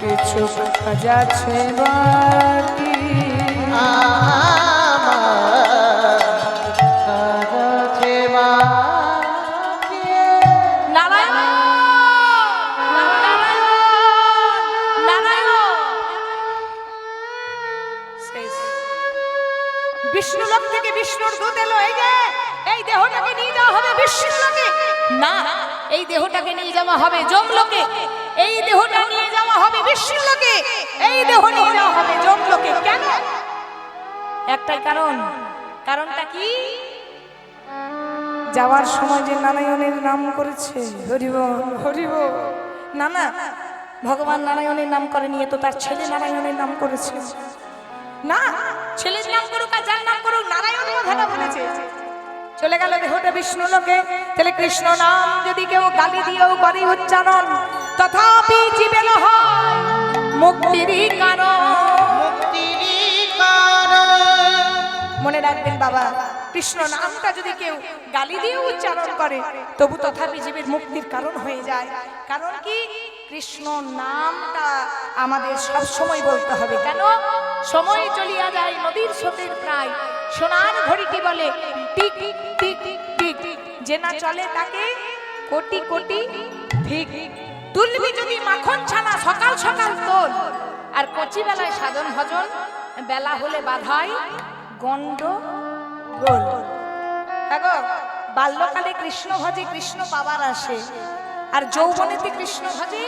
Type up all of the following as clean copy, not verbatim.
কিছু কাজ আছে বাকি, বিষ্ণুলোক থেকে বিষ্ণুর দূত এলো, এই যে এই দেহটাকে নিয়ে যাওয়া হবে বিষ্ণুলোকে, না এই দেহটাকে নিয়ে যাওয়া হবে যমলোকে, এই দেহটা নিয়ে যাওয়া হবে বিষ্ণুলোকে, এই দেহ নিয়ে যাওয়া হবে যমলোকে। কেন? একটাই কারণ। কারণটা কি? যাওয়ার সময় যে নারায়ণের নাম করেছে, হরিবল হরিবল। না না, ভগবান নারায়ণের নাম করে নিয়ে তো তার ছেলে নারায়ণের নাম করেছে। না, ছেলের নাম করুক আর যার নাম করুক, নারায়ণ কথাটা বলেছে। চলে গেল দেহটা বিষ্ণু লোকে। তাহলে কৃষ্ণ নাম যদি কেউ গালি দিয়েও করে উচ্চারণ, তথাপি জীবের হয় মুক্তিরই কারণ। মনে রাখবেন বাবা, কৃষ্ণ নামটা যদি কেউ গালি দিয়ে উচ্চারণ করে তবু তথাপি জীবের মুক্তির কারণ হয়ে যায়। কারণ কি? কৃষ্ণ নামটা আমাদের সব সময় বলতে হবে। কেন? সময় চলিয়া যায় নদীর স্রোতের প্রায়, সোনার ঘড়িটি বলে টিক টিক টিক, যে না চলে তাকে কোটি কোটি ঠিক। তুলবি যদি মাখন ছানা সকাল সকাল তোল, আর কচি বেলায় সাধন ভজন, বেলা হলে বাধাই গন্ডগোল। দেখো, বাল্যকালে কৃষ্ণ ভজে কৃষ্ণ পাবার আসে, আর যৌবনেতে কৃষ্ণ ভজে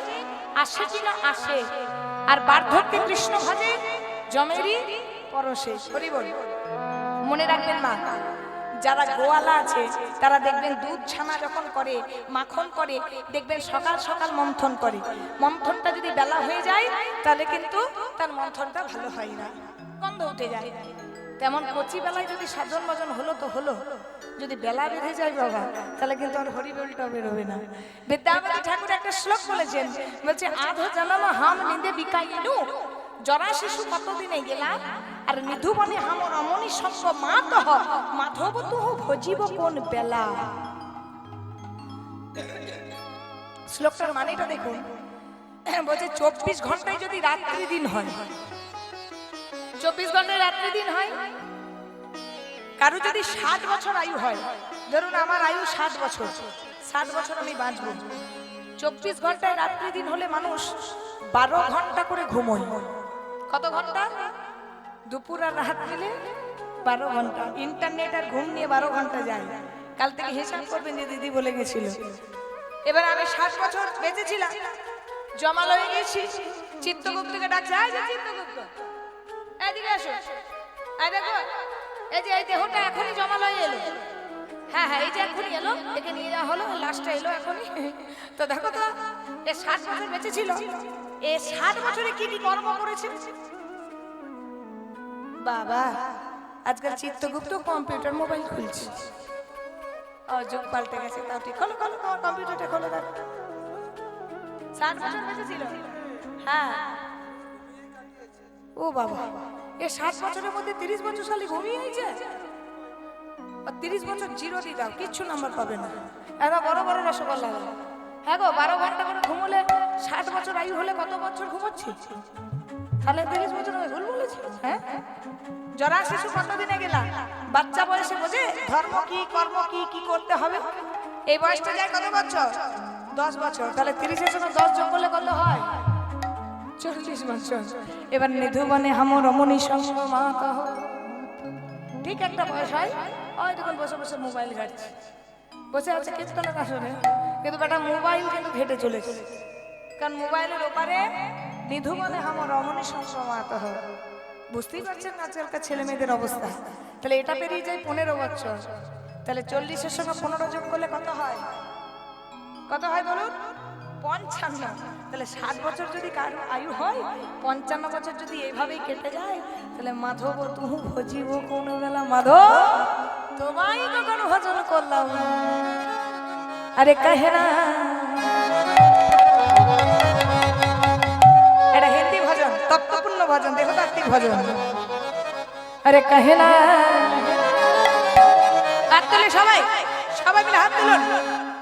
আসে কিনা আসে, আর বার্ধক্যে কৃষ্ণ ভজে জমেরই পরশে। হরি বল। মনে রাখবেন মা, যারা গোয়ালা আছে তারা দেখবেন দুধ ছানা যখন করে, মাখন করে, দেখবেন সকাল সকাল মন্থন করে। মন্থনটা যদি বেলা হয়ে যায় তাহলে কিন্তু তার মন্থনটা ভালো হয় না, গন্ধ উঠে যায়। তেমন কচি বেলায় যদি সাধন ভজন হলো তো হলো, যদি বেলা বেঁধে যায় বাবা তাহলে কিন্তু আর হরিবলটা বেরোবে না। বিদ্যাপতি ঠাকুর একটা শ্লোক বলেছেন, বলছে আধ জনম হাম নিন্দে বিকাইনু, জরা শিশু কতদিনে গেলাম, আর নিধু বনে হাম রমণী সঙ্গ মাত মাধব তুহু ভজিব কোন বেলা। শ্লোকটার মানেটা দেখুন, বলছে 24 ঘন্টায় যদি রাত্রি দিন হয়, 24 ঘন্টায় রাত্রি দিন হয়, কারো যদি 60 বছর আয়ু হয়, ধরুন আমার আয়ু 60 বছর, 60 বছর আমি বাঁচবো, 24 ঘন্টায় রাত্রি দিন হলে মানুষ 12 ঘন্টা করে ঘুমোয়। কত ঘন্টা? দুপুর আর রাত মিলে 12 ঘন্টা। ইন্টারনেট আর ঘুম নিয়ে 12 ঘন্টা যায়। কাল থেকে হিসাব করবেন যে দিদি বলে গেছিল। এবার আমি 60 বছর বেঁচেছিলাম, জমাল হয়ে গেছি, চিত্তগুপ্তকে ডাকছে, এই যে চিত্তগুপ্ত এদিকে আসো, এই দেখো এই যে এই দেহটা এখনই জমালয়ে এলো। হ্যাঁ হ্যাঁ, এই যে এখনই এলো, একে নিয়ে যাওয়া হলো, লাস্টটা এলো এখনই। তো দেখো তো, এ 60 বছর বেঁচে ছিল, এ 60 বছরে কি কি কর্ম করেছে বাবা। আজকাল চিত্তগুপ্ত কম্পিউটার মোবাইল খুলছে, যুগ পাল্টে গেছে। তাও ঠিক, খোলো খোলো তোমার কম্পিউটারটা খোলো, দেখো 60 বছর বেঁচে ছিল। হ্যাঁ, ও বাবা, এ 60 বছরের মধ্যে 30 বছর খালি ঘুমিয়ে নিয়েছে। 30 বছর জিরো দিয়ে দাও, কিচ্ছু নাম্বার পাবে না। এরা বড় বড় রসগোল্লা। হ্যাঁ গো, 12 ঘন্টা করে ঘুমলে 60 বছর আয়ু হলে কত বছর ঘুমোচ্ছি? তাহলে 30 বছর আমি ভুল বলেছি। হ্যাঁ, জরা শিশু কতদিনে গেলা, বাচ্চা বয়সে বোঝে ধর্ম কি কর্ম কি কি করতে হবে। এই বয়সটা যায় কত বছর? 10 বছর। তাহলে 30-এর সঙ্গে 10 যোগ করলে কত হয়? 40 বছর। এবার নিধু বনে হাম রমণী সঙ্গ মাত, ঠিক একটা বয়স হয়, ওই দেখুন বসে বসে মোবাইল ঘাটছে, বসে আছে কীর্তনের আসরে, কিন্তু বেটা মোবাইল কিন্তু ঘেটে চলেছে। কারণ মোবাইলের ওপারে নিধু বনে হাম রমণী সঙ্গ মাত। বুঝতেই পারছেন আজকালকার ছেলে মেয়েদের অবস্থা। তাহলে এটা পেরিয়ে যায় 15 বছর। তাহলে 40-এর সঙ্গে 15 যোগ করলে কত হয়? কত হয় বলুন? 55। তাহলে 60 বছর যদি কারো আয়ু হয়, 55 বছর যদি এইভাবেই কেটে যায়, তাহলে মাধব তুহু ভজিব কোন বেলা, মাধব তোমায় কখন ভজন করলাম। আরে কাহে না, এটা হিন্দি ভজন, তত্ত্বপূর্ণ ভজন, দেহতাত্ত্বিক ভজন। আরে কাহে না, হাত তুলে সবাই, সবাই মিলে হাত তুলুন।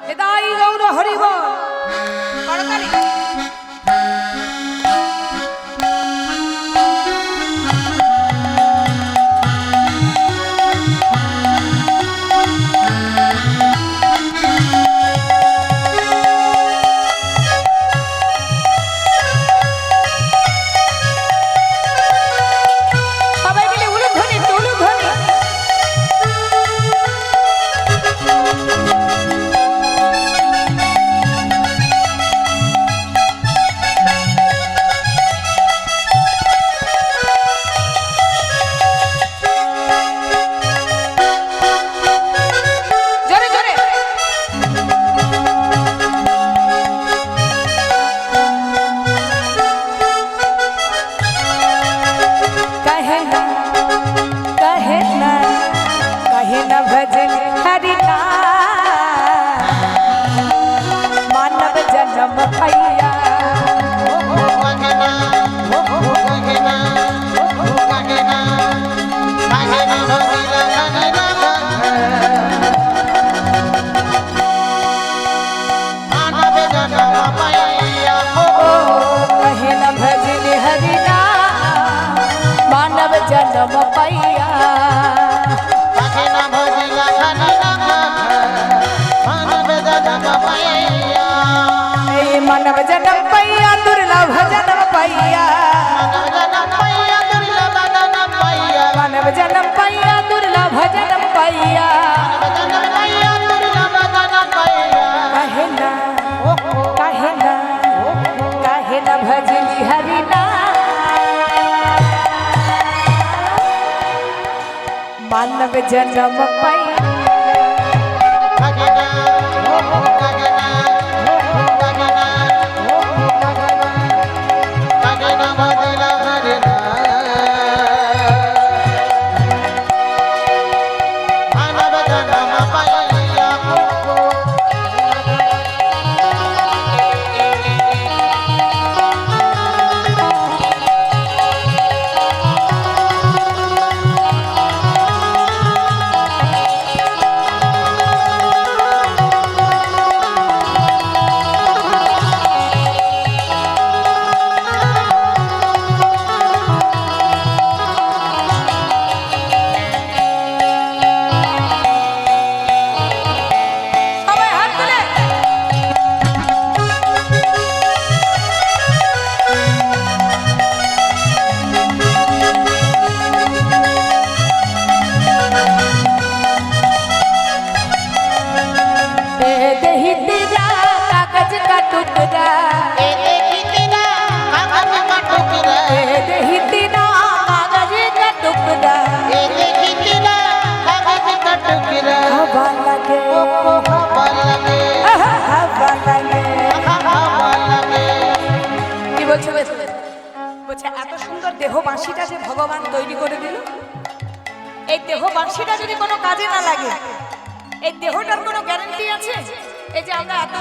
হৃদয় গৌর হরি বল, করতালি। জনম পাইয়া তাকে না ভজিলা খানি রাখা মানব জনম পাইয়া এই মানব জনম পাইয়া দুর্লভ জনম পাইয়া মানব জনম পাইয়া দুর্লভ জনম পাইয়া মানব জনম পাইয়া দুর্লভ জনম পাইয়া মানব জনম পাইয়া দুর্লভ জনম পাইয়া কাহে না কাহে না ভজলি হরি নাম मानव जन्म पाइया गगना गगना गगना गगना भजिला हरि मानव जन्म पाइया সবাই হাত তুলে दे दही तेरा कागज का टुकड़ा ए देखी तेरा कागज का टुकड़ा दे दही तेरा कागज का टुकड़ा ए देखी तेरा कागज का टुकड़ा हवा लगे हवा लगे हवा लगे हवा लगे কি বলছে বলছে এত সুন্দর দেহ বাঁশিটা যে ভগবান তৈরি করে দিল এই দেহ বাঁশিটা যদি কোনো কাজে না লাগে এই দেহটার কোনো গ্যারান্টি আছে এই যে আমরা এত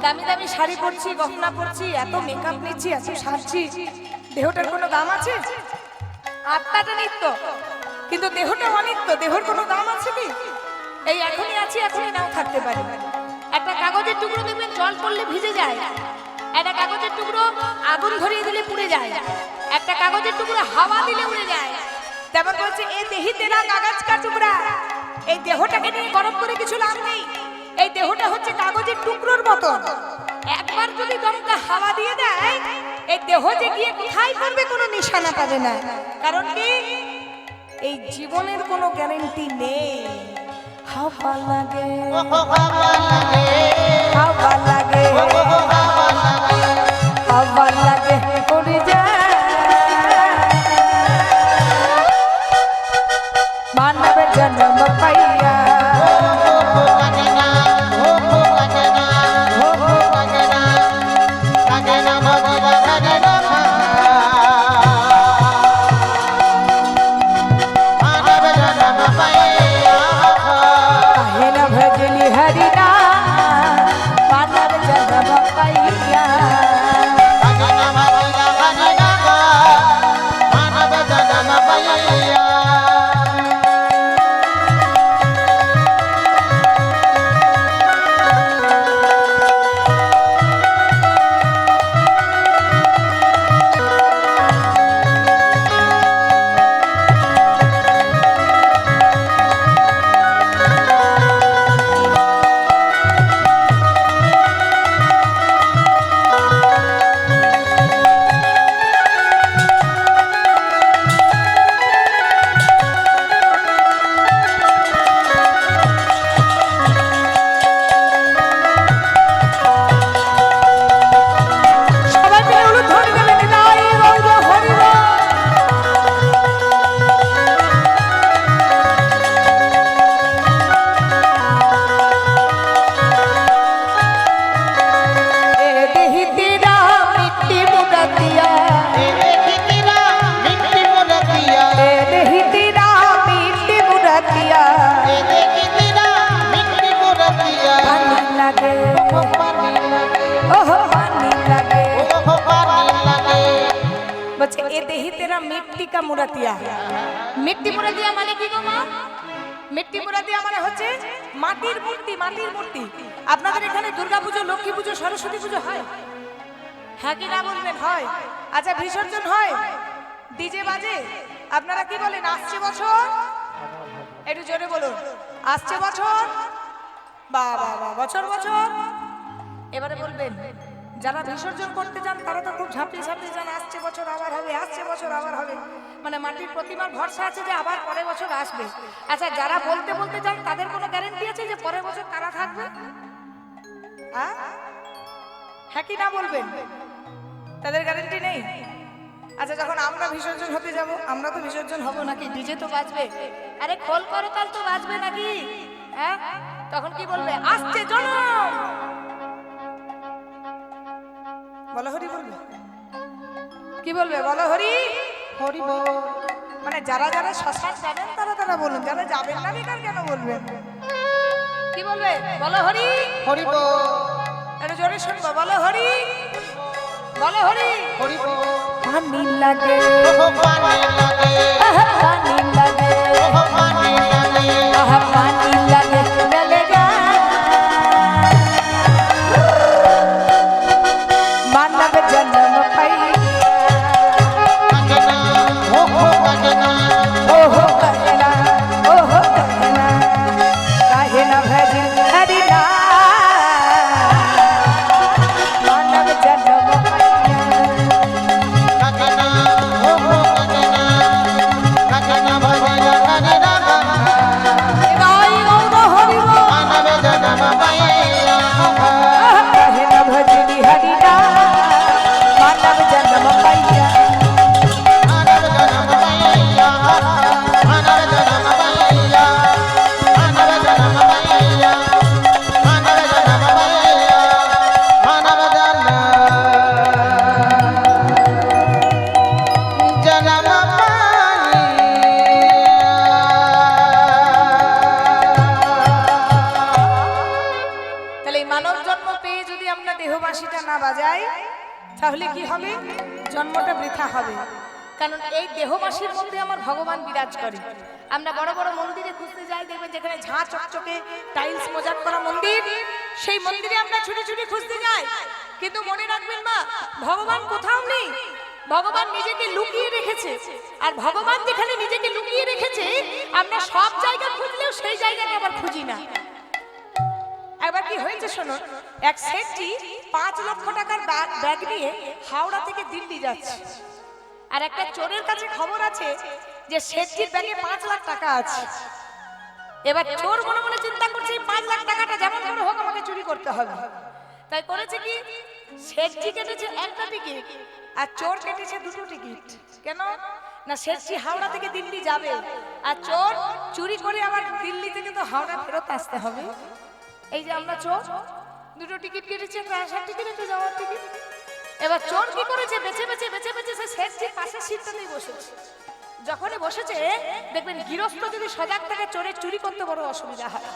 দামি দামি শাড়ি পরছি গহনা পরছি এত মেকআপ নিচ্ছি এত সাজছি দেহটার কোনো দাম আছে আত্মাটা নিত্য কিন্তু দেহটা অনিত্য দেহর কোনো দাম আছে কি এই এখনই আছি এখনই নাও থাকতে পারি একটা কাগজের টুকরো দেখবেন জল পড়লে ভিজে যায় একটা কাগজের টুকরো আগুন ধরিয়ে দিলে পুড়ে যায় একটা কাগজের টুকরো হাওয়া দিলে উড়ে যায় তেমন বলছে এই দেহি তেরা কাগজ কা টুকরা এই দেহটাকে নিয়ে গরম করে কিছু লাভ নেই এই দেহটা হচ্ছে কাগজের টুকরোর মতো একবার যদি দমকা হাওয়া দিয়ে দেয় এই দেহ যে গিয়ে কোথায় করবে কোনো নিশানা পাবে না কারণ কি এই জীবনের কোনো গ্যারান্টি নেই হাওয়া লাগে हवा लगे হাওয়া লাগে हवा लगे उड़ जाए मानव जन्म पाइया गगना गगना गगना गगना भजिला हरि मानव जन्म पाइया काहे न भजली हरि नाम मानव जन्म पाइया गगना भजिला हरि मानव जन्म पाइया সবাই মিলে উলু ধ্বনি দেবেন নাই রইল হরি ए देहि तेरा मिट्टी मुरतिया ए देखी तेरा मिट्टी मुरतिया ए देहि तेरा मिट्टी मुरतिया ए देखी तेरा मिट्टी मुरतिया पानी लगे पानी लगे ओहो पानी लगे पानी लगे বলছে এ দেহি তেরা মিট্টি কা মুরাতিয়া মিট্টি মুরাতিয়া মানে কি গো মা মিট্টি মুরাতিয়া মানে হচ্ছে মাটির মূর্তি মাটির মূর্তি আপনাদের এখানে দুর্গাপূজা লক্ষ্মী পুজো সরস্বতী পুজো হয় হ্যাঁ কি না বলবেন হয় আচ্ছা বিসর্জন হয় ডিজে বাজে আপনারা কি বলেন আসছে বছর? একটু জোরে বলুন, আসছে বছর। বা বা বা, বছর বছর। এবারে বলবেন যারা বিসর্জন করতে যান তারা তো খুব ঝাঁপিয়ে ঝাঁপিয়ে যান, আসছে বছর আবার হবে, আসছে বছর আবার হবে, মানে মাটির প্রতিমার ভরসা আছে যে আবার পরের বছর আসবে। আচ্ছা, যারা বলতে বলতে যান তাদের কোনো গ্যারেন্টি আছে যে পরের বছর তারা থাকবে? হ্যাঁ কি না বলবেন? তাদের গ্যারেন্টি নেই। আচ্ছা, যখন আমরা বিসর্জন হতে যাব, আমরা তো বিসর্জন হব নাকি, ডিজে তো বাজবে, আরে খোল করতাল তো বাজবে নাকি, হ্যাঁ? তখন কি বলবে? আসছে জনম, বলো হরি বলবে। কি বলবে? বলো হরি হরি বল। মানে যারা যারা শ্মশান যাবেন তারা তারা বলুন, যারা যাবেন না বেকার কেন বলবেন? কি বলবে? বলো হরি হরি বল। একটু জোরে শুনবো, বলো হরি, বলো হরি। হরি বল। পানি লাগে ওহো পানি লাগে, পানি লাগে ওহো পানি লাগে, পানি লাগে মেলেগা মানব জন্ম পাই কাজনা, ওহো কাজনা, ओहो कहना काहे ना भजिल हरि मानव जन्म पाइया কাজনা, ওহো কাজনা, কাজনা ভজনা হরে রাম, गाई गौर हरि মানব জনম পাইয়া, काहे ना भजिल हरि मानव जन्म पाइया মানব জনম পাইয়া, মানব জনম পাইয়া, মানব জনম পাইয়া, মানব জনম পাইয়া, মানব জনম তাহলে এই মানব জন্ম পেয়ে যদি আমরা দেহবাসীটা না বাজাই তাহলে কি হবে? জন্মটা বৃথা হবে। কারণ এই দেহবাসীর মধ্যে আমার ভগবান বিরাজ করে। আমরা বড় বড় মন্দিরে খুঁজতে যাই, দেখবেন যেখানে ঝাঁ চকচকে টাইলস মোজাক করা মন্দির, সেই মন্দিরে আমরা ছুটে ছুটে খুঁজতে যাই, কিন্তু মনে রাখবেন মা, ভগবান কোথাও নেই। ভগবান নিজেকে লুকিয়ে রেখেছে, আর ভগবান যেখানে নিজেকে লুকিয়ে রেখেছে আমরা সব জায়গা খুঁজলেও সেই জায়গাটা আবার খুঁজি না। একবার কি হয়েছে শোনো, এক শেঠজি 5 লক্ষ টাকার ব্যাগ নিয়ে হাওড়া থেকে দিল্লি যাচ্ছে, আর একটা চোরের কাছে খবর আছে যে শেঠজির ব্যাগে 5 লাখ টাকা আছে। এবার চোর মনে মনে চিন্তা করছে এই 5 লাখ টাকাটা যেমন করে হোক আমাকে চুরি করতে হবে। তাই করেছে কি, শেঠজি কেটেছে একটা টিকিট আর চোর কেটেছে 2টো টিকিট। কেন না, শেঠজি হাওড়া থেকে দিল্লি যাবে আর চোর চুরি করে আবার দিল্লি থেকে তো হাওড়া ফেরত আসতে হবে। এই যে আমরা চোর 2টো টিকিট কেটেছি, একটা আসার টিকিট একটা যাওয়ার টিকিট। এবার চোর কি করেছে, বেছে বেছে বেছে বেছে সে শেঠজির পাশের সিটটাতেই বসেছে। যখনই বসেছে দেখবেন গৃহস্থ যদি সজাগ থাকে চোরের চুরি করতে বড় অসুবিধা হয়।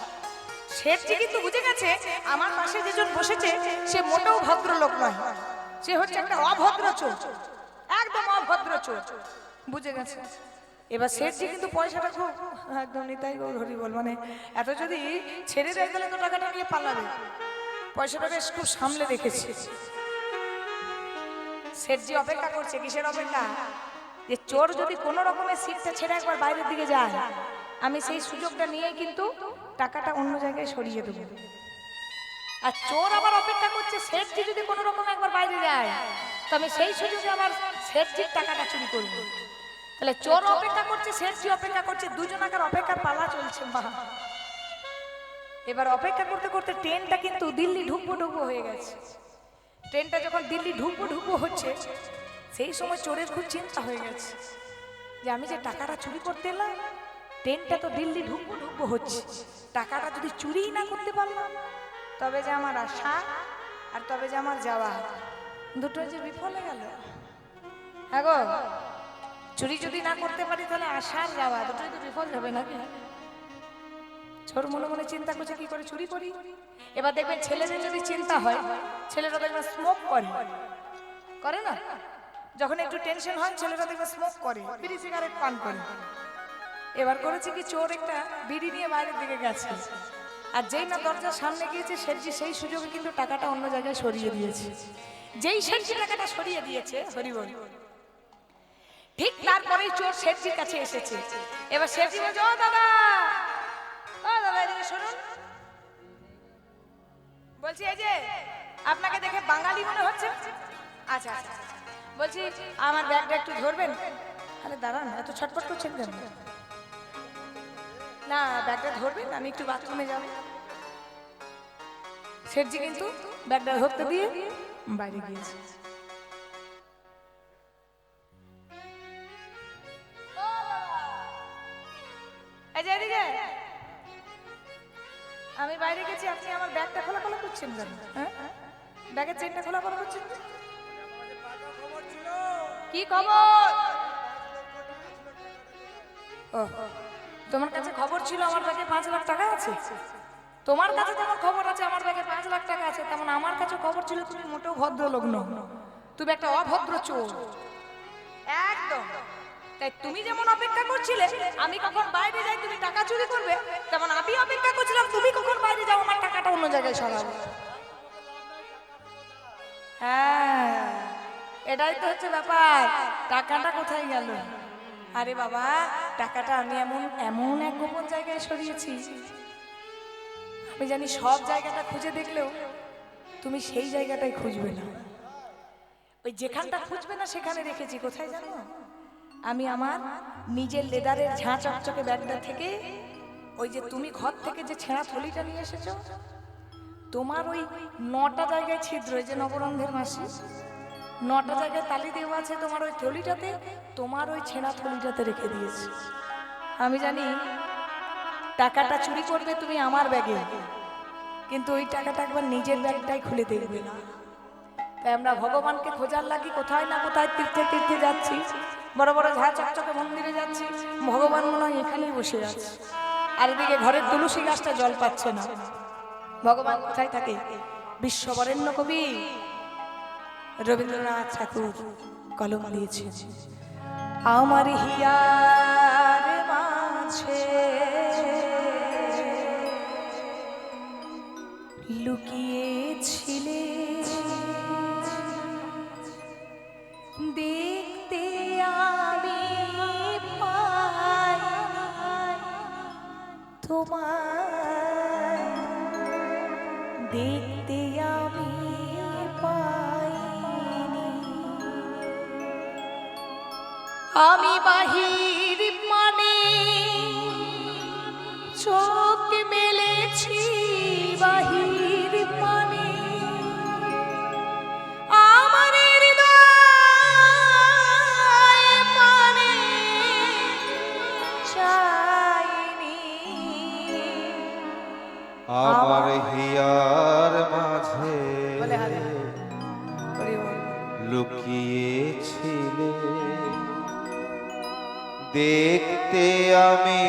শেঠজি কিন্তু বুঝে গেছে আমার পাশে যেজন বসেছে সে মোটেও ভদ্রলোক নয়, সে হচ্ছে একটা অভদ্র চোর, একদম অভদ্র চোর, বুঝে গেছে। এবার শেঠজি কিন্তু পয়সাটা খুব একদম নিতাই গৌর হরি বল, মানে এত যদি ছেড়ে দেয় তাহলে তো টাকাটা নিয়ে পালাবে, পয়সাটা বেশ খুব সামলে রেখেছে। শেঠজি অপেক্ষা করছে, কিসের অপেক্ষা? যে চোর যদি কোনো রকমের সিটটা ছেড়ে একবার বাইরের দিকে যায়, আমি সেই সুযোগটা নিয়ে কিন্তু টাকাটা অন্য জায়গায় সরিয়ে দেবো। আর চোর আবার অপেক্ষা করছে শেঠজি যদি কোনো রকম একবার বাইরে যায়, তো আমি সেই সুযোগে আবার শেঠজির টাকাটা চুরি করব। তাহলে চোর অপেক্ষা করছে, শেঠজি অপেক্ষা করছে, দুজনাকার অপেক্ষার পালা চলছে। মা, এবার অপেক্ষা করতে করতে ট্রেনটা কিন্তু দিল্লি ঢুকবো ঢুকবো হয়ে গেছে। ট্রেনটা যখন দিল্লি ঢুকবো ঢুকবো হচ্ছে, সেই সময় চোরের খুব চিন্তা হয়ে গেছে যে আমি যে টাকাটা চুরি করতে এলাম, ট্রেনটা তো দিল্লি ঢুকবো ঢুকবো হচ্ছে, টাকাটা যদি চুরিই না করতে পারলাম তবে যে আমার আশা আর তবে যে আমার যাওয়া দুটোই যে বিফল হয়ে গেল। হ্যাঁ গো, চুরি যদি না করতে পারি তাহলে আশা আর যাওয়া দুটোই তো বিফল যাবে নাকি? ছোট মনে মনে চিন্তা করছে কি করে চুরি করি। এবার দেখবেন ছেলেদের যদি চিন্তা হয়, ছেলেরা দেখবেন স্মোক করে না, যখন একটু টেনশন হয় ছেলেরা দেখবেন স্মোক করে, বিড়ি সিগারেট পান করে। এবার করেছে কি, চোর একটা বিড়ি নিয়ে বাইরের দিকে গেছে, আর যেই না দরজার সামনে গিয়েছে শেঠজি সেই সুযোগে কিন্তু টাকাটা অন্য জায়গায় সরিয়ে দিয়েছে। যেই শেঠজি টাকাটা সরিয়ে দিয়েছে, হরি বল, ঠিক তারপরেই চোর শেঠজির কাছে এসেছে। এবার শেঠজি বলছে, ও দাদা, এদিকে শুনুন। বলছি এই যে আপনাকে দেখে বাঙালি মনে হচ্ছে। আচ্ছা আচ্ছা আচ্ছা। বলছি আমার ব্যাগটা একটু ধরবেন। আরে দাঁড়ান, এত ছটফট করছেন কেন? না, ব্যাগটা ধরবেন, আমি একটু বাথরুমে যাব। শেঠজি কিন্তু ব্যাগটা ধরতে দিয়ে বাইরে গিয়েছে। এই যে এদিকে, আমি বাইরে গেছি, আপনি আমার ব্যাগটা খোলা খোলা করছেন কেন? হ্যাঁ, ব্যাগের চেনটা খোলা খোলা করছেন। কি খবর? ও, তোমার কাছে খবর ছিল আমার ব্যাগে 5 লাখ টাকা আছে? তোমার কাছে যেমন খবর আছে আমার ব্যাগে 5 লাখ টাকা আছে, তেমন আমার কাছে খবর ছিল তুমি মোটেও ভদ্রলোক নও, তুমি একটা অভদ্র চোর। একদম। তাই তুমি যেমন অপেক্ষা করছিলে আমি কখন বাইরে যাই তুমি টাকা চুরি করবে, তেমন আমি অপেক্ষা করছিলাম তুমি কখন বাইরে যাও আমার টাকাটা অন্য জায়গায় সরাবো। হ্যাঁ, এটাই তো হচ্ছে ব্যাপার। টাকাটা কোথায় গেল? আরে বাবা, টাকাটা আমি এমন এক গোপন জায়গায় সরিয়েছি, আমি জানি সব জায়গাটা খুঁজে দেখলেও তুমি সেই জায়গাটাই খুঁজবে না। ওই যেখানটা খুঁজবে না সেখানে রেখেছি। কোথায় জানো? আমি আমার নিজের লেদারের ঝাঁ চকচকে ব্যাগটা থেকে, ওই যে তুমি ঘর থেকে যে ছেঁড়া থলিটা নিয়ে এসেছো, তোমার ওই 9টা জায়গায় ছিদ্র, এই যে নবরঙ্গের মাসি 9টা জায়গায় তালি দেওয়া আছে, তোমার ওই থলিটাতে, তোমার ওই ছেঁড়া থলিটাতে রেখে দিয়েছি। আমি জানি টাকাটা চুরি করবে তুমি আমার ব্যাগে, কিন্তু ওই টাকাটা একবার নিজের ব্যাগটাই খুলে দেখবে না। তাই আমরা ভগবানকে খোঁজার লাগি কোথায় না কোথায় তীর্থে তীর্থে যাচ্ছি, বড় বড় ঝা চকচকে মন্দিরে যাচ্ছি, ভগবান মনে হয় এখানেই বসে আছে। আর এদিকে ঘরের তুলসী গাছটা জল পাচ্ছে না। ভগবান কোথায় থাকে? বিশ্ববরেণ্য কবি রবীন্দ্রনাথ ঠাকুর কলম দিয়েছে, আমার হিয়ার মাঝে লুকিয়েছিলে, দেখতে আমি পাই তোমায়, দেখতে আমি পাইনি, আমি বাহির মানে চোখ মেলেছি, বাহির মানে আমার হৃদয় মানে চাইনি, আমার হিয়ার মাঝে লুকিয়েছিলে, দেখতে আমি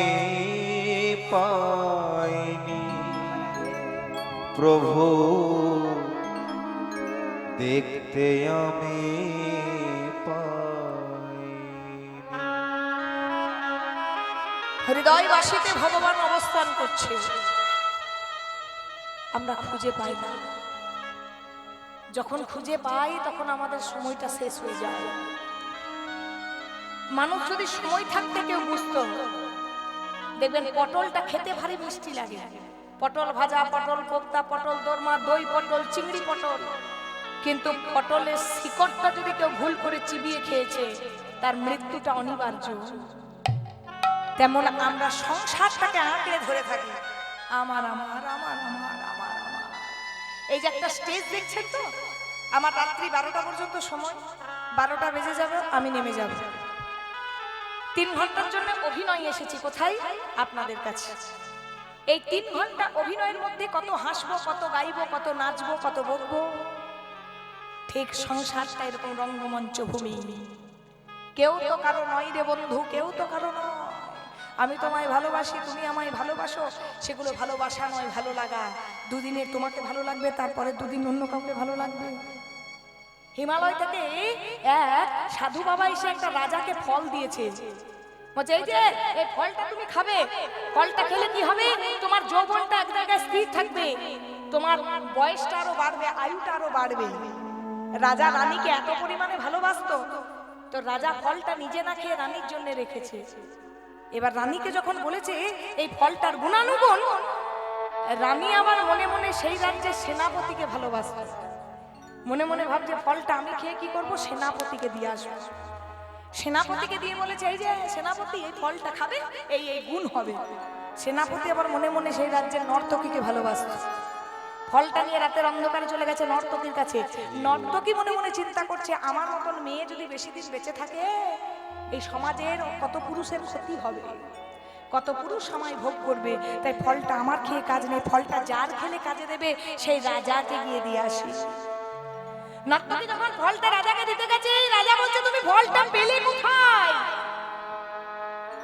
পাইনি প্রভু, দেখতে আমি পাইনি। হৃদয়বাসীতে ভগবান অবস্থান করছে, আমরা খুঁজে পাই না। যখন খুঁজে পাই তখন আমাদের সময়টা শেষ হয়ে যায়। মানুষ যদি সময় থাকতে কেউ বুঝতো, দেখবেন পটলটা খেতে ভারী মিষ্টি লাগে, পটল ভাজা, পটল কোপ্তা, পটল দোরমা, দই পটল, চিংড়ি পটল, কিন্তু পটলের শিকড়টা যদি কেউ ভুল করে চিবিয়ে খেয়েছে তার মৃত্যুটা অনিবার্য। তেমন আমরা সংসারটাকে আঁকড়ে ধরে থাকি, আমার আমার আমার আমার আমার আমার। এই যে একটা স্টেজ দেখছেন তো, আমার রাত্রি 12টা পর্যন্ত সময়, 12টা বেজে যাবে আমি নেমে যাব। 3 ঘন্টার জন্য অভিনয় এসেছি। কোথায়? আপনাদের কাছে। এই 3 ঘন্টা অভিনয়ের মধ্যে কত হাসবো, কত গাইবো, কত নাচবো, কত বকবো। ঠিক সংসারটা এরকম রঙ্গমঞ্চ ভূমি। কেউ তো কারো নয় রে বন্ধু, কেউ তো কারো নয়। আমি তোমায় ভালোবাসি, তুমি আমায় ভালোবাসো, সেগুলো ভালোবাসা নয়, ভালো লাগা। দুদিনে তোমাকে ভালো লাগবে, তারপরে দুদিন অন্য কাউকে ভালো লাগবে। হিমালয় থেকে এক সাধু বাবা এসে একটা রাজাকে ফল দিয়েছে, বলছে এই যে এই ফলটা তুমি খাবে, ফলটা খেলে কি হবে? তোমার যৌবনটা এক জায়গায় স্থির থাকবে, তোমার বয়সটা আরো বাড়বে, আয়ুটা আরো বাড়বে। রাজা রানীকে এত পরিমাণে ভালোবাসতো, তো রাজা ফলটা নিজে না খেয়ে রানীর জন্য রেখেছে। এবার রানীকে যখন বলেছে এই ফলটার গুণানুগুণ, রানী আবার মনে মনে সেই রাজ্যের সেনাপতিকে ভালোবাসে, মনে মনে ভাবছে ফলটা আমি খেয়ে কি করব, সেনাপতিকে দিয়ে আসবো। সেনাপতিকে দিয়ে বলেছে এই যে সেনাপতি এই ফলটা খাবে, এই এই গুণ হবে। সেনাপতি আবার মনে মনে সেই রাজ্যের নর্তকীকে ভালোবাসত। ফলটা নিয়ে রাতের অন্ধকারে চলে গেছে নর্তকীর কাছে। নর্তকী মনে মনে চিন্তা করছে আমার মতন মেয়ে যদি বেশি দিন বেঁচে থাকে, এই সমাজের কত পুরুষের ক্ষতি হবে, কত পুরুষ সময় ভোগ করবে, তাই ফলটা আমার খেয়ে কাজ নেই, ফলটা যার খেলে কাজে দেবে সেই রাজাকে গিয়ে দিয়ে আসি। নর্তকী যখন ফলটা রাজাকে দিতে গেছে, রাজা বলছে তুমি ফলটা পেলে কোথায়?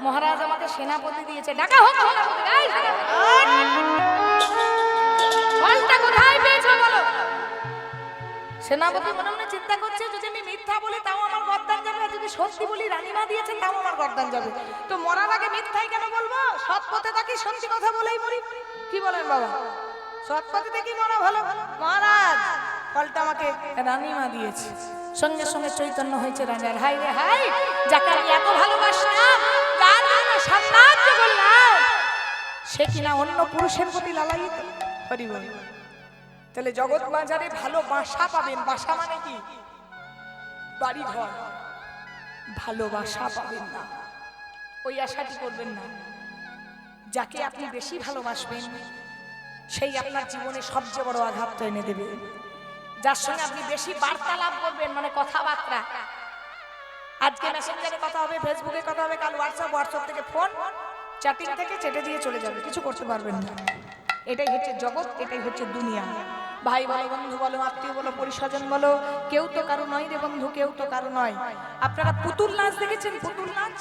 মহারাজ আমাকে সেনাপতি দিয়েছে। ডাকা হোক সেনাপতি। এই সেনাপতি, ফলটা কোথায় পেয়েছো বলো। সেনাপতি মনে মনে চিন্তা করছে যদি আমি মিথ্যা বলি তাও আমার গর্দান যাবে, আর যদি সত্যি বলি রানীমা দিয়েছে তাও আমার গর্দান যাবে। তো মরার আগে মিথ্যাই কেন বলবো, সৎ পথে থাকি, সত্যি কথা বলেই মরি। কি বলেন বাবা, সৎ পথে থাকি মরা ভালো। মহারাজ ফলটা আমাকে রানীমা দিয়েছে। সঙ্গে সঙ্গে চৈতন্য হয়েছে রাজার, হাই রে হাই, যাকে আমি এত ভালোবাসলাম, তার জন্য সাম্রাজ্য বললাম, সে কিনা অন্য পুরুষের প্রতি লালায়িত। হরি বল। তাহলে জগৎ বাজারে ভালো বাসা পাবেন। বাসা মানে কি? বাড়ি ঘর। ভালোবাসা পাবেন না, ওই আশাটি করবেন না। যাকে আপনি বেশি ভালোবাসবেন সেই আপনার জীবনে সবচেয়ে বড় আঘাত এনে দেবে। যার সঙ্গে আপনি বেশি বার্তালাপ করবেন, মানে কথাবার্তা, আজকে মেসেঞ্জারে কথা হবে, ফেসবুকে কথা হবে, কাল হোয়াটসঅ্যাপ থেকে ফোন, চ্যাটিং থেকে চেটে দিয়ে চলে যাবে, কিছু করতে পারবেন না। এটাই হচ্ছে জগৎ, এটাই হচ্ছে দুনিয়া। ভাই বলো, বন্ধু বলো, আত্মীয় বলো, পরিস্বজন বলো, কেউ তো কারো নয় রে বন্ধু, কেউ তো কারো নয়। আপনারা পুতুল নাচ দেখেছেন? পুতুল নাচ,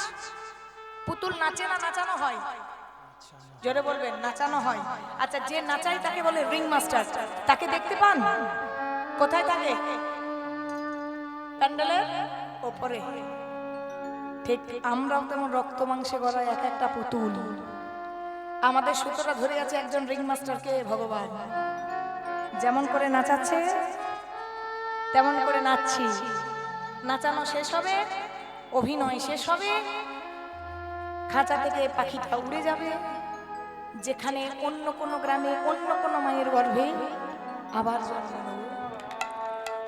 পুতুল নাচে না নাচানো হয়? জোরে বলবেন, নাচানো হয়। আচ্ছা, যে নাচায় তাকে বলে রিং মাস্টার। তাকে দেখতে পান কোথায়? থাকে প্যান্ডেলের ওপরে। ঠিক আমরাও তেমন রক্ত মাংসে গড়া এক একটা পুতুল। আমাদের সুতরা ধরে আছে একজন রিং মাস্টারকে ভগবান। যেমন করে নাচাচ্ছে তেমন করে নাচছি। নাচানো শেষ হবে, অভিনয় শেষ হবে, খাঁচা থেকে পাখিটা উড়ে যাবে, যেখানে অন্য কোনো গ্রামে অন্য কোনো মায়ের গর্ভে আবার জন্ম নেবে।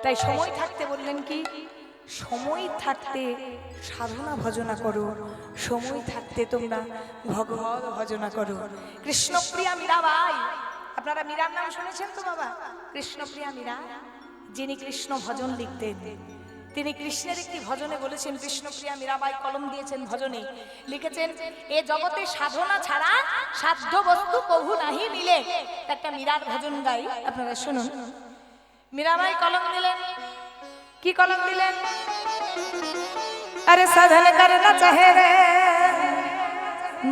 তাই সময় থাকতে বললেন কি, সময় থাকতে সাধনা ভজনা করো, সময় থাকতে তোমরা ভগবত ভজনা করো। কৃষ্ণপ্রিয়া মীরাবাই, আপনারা মীরার নাম শুনেছেন তো বাবা? কৃষ্ণপ্রিয়া মীরা, যিনি কৃষ্ণ ভজন লিখতেন, তিনি কৃষ্ণের একটি ভজনে বলেছেন, কৃষ্ণপ্রিয়া মীরাবাই কলম দিয়েছেন ভজনে, লিখেছেন এ জগতে সাধনা ছাড়া সাধ্য বস্তু কভু নাহি মিলে। একটা মীরার ভজন গাই, আপনারা শুনুন। মীরাবাই কলম দিলেন, কি কলম দিলেন? अरे साधन करना चाहे रे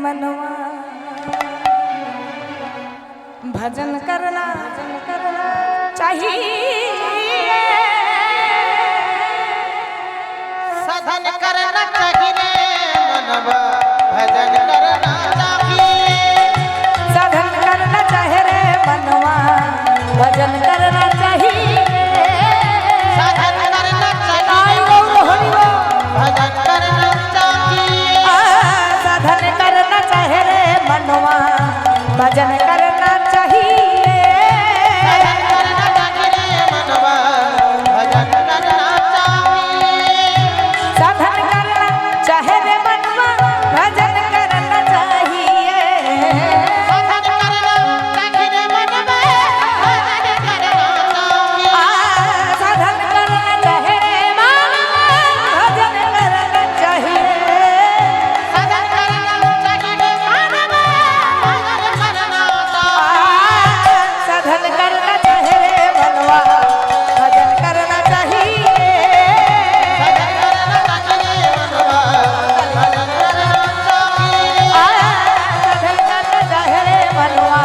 मनवा, भजन करना चाहिए, साधन करना चाहिए मनवा, भजन करना चाहिए, साधन करना चाहे रे मनवा, भजन करना चाहिए, साधन करना चाहिए, भजन करना चाहिए, साधन करना चाहे रे मनवा, भजन करना चाहिए, साधन करना चाहिए मनवा, भजन करना चाहिए, साधन करना चाहे रे मनवा, भजन करना चाहिए, साधन करना चाहिए मनवा, भजन करना चाहिए, साधन करना चाहे रे मनवा, भजन करना चाहिए, साधन करना चाहिए मनवा, भजन करना चाहिए, साधन करना चाहे रे मनवा, भजन करना चाहिए, साधन करना चाहिए मनवा, भजन करना चाहिए, साधन करना चाहे रे मनवा,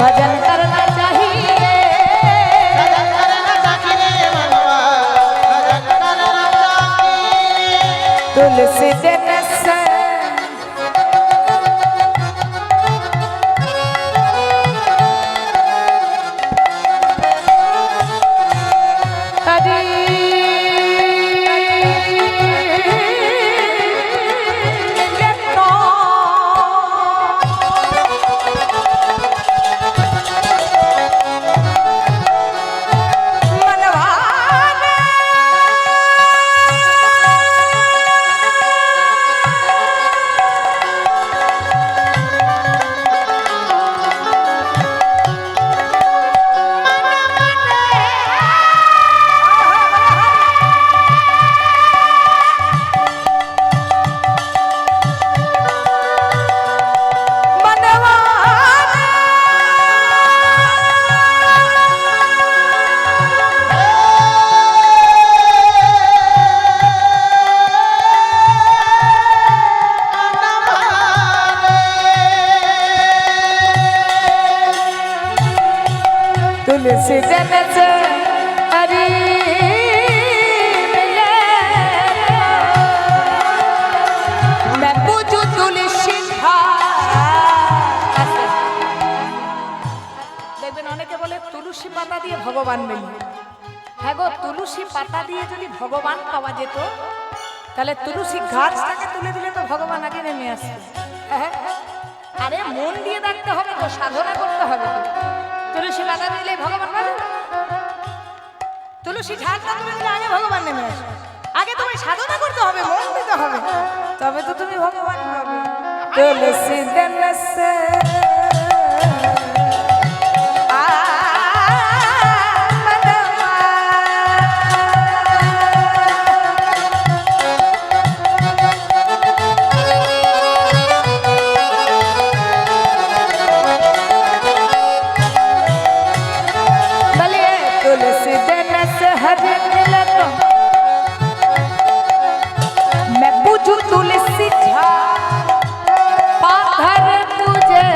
भजन करना चाहिए, साधन करना चाहिए मनवा, भजन करना चाहिए, तुलसी दिन से हरी तुलसी जन से हरि मिले मैं पूजू तुलसी দেখবেন অনেকে বলে তুলসী পাতা দিয়ে ভগবান মিলি। হ্যাঁ গো, তুলসী পাতা দিয়ে যদি ভগবান পাওয়া যেত তাহলে তুলসী গাছটাকে তুলে দিলে তো ভগবান আগে নেমে আসবে। হ্যাঁ, আরে মন দিয়ে দেখতে হবে তো, সাধনা করতে হবে তো। তুলসী পাতা দিলে ভগবান পাবে, তুলসী ঝাড়টা তুলে দিলে আগে ভগবান নেমে আসবে। আগে তুমি সাধনা করতে হবে, মন দিতে হবে, তবে তো তুমি ভগবান পাবে। तुलसी जन से तुलसी जन से हरि मिले तो मैं पूजू तुलसी झाड़ पाथर तुझे